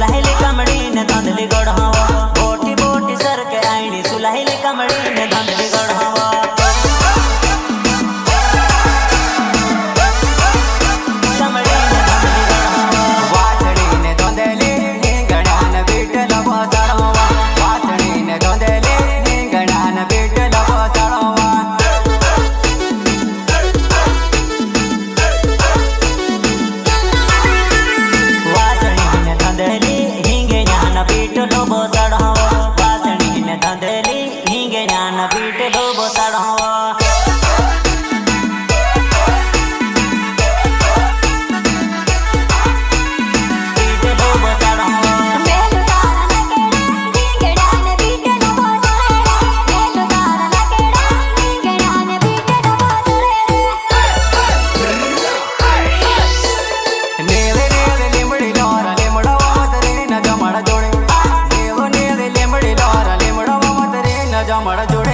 सुलाहिली कमड़ी ने धंधली गढ़ावा बोटी बोटी सर के आईनी सुलाहिली कमड़ी ने धंधली गढ़ावा जमड़ जोड़े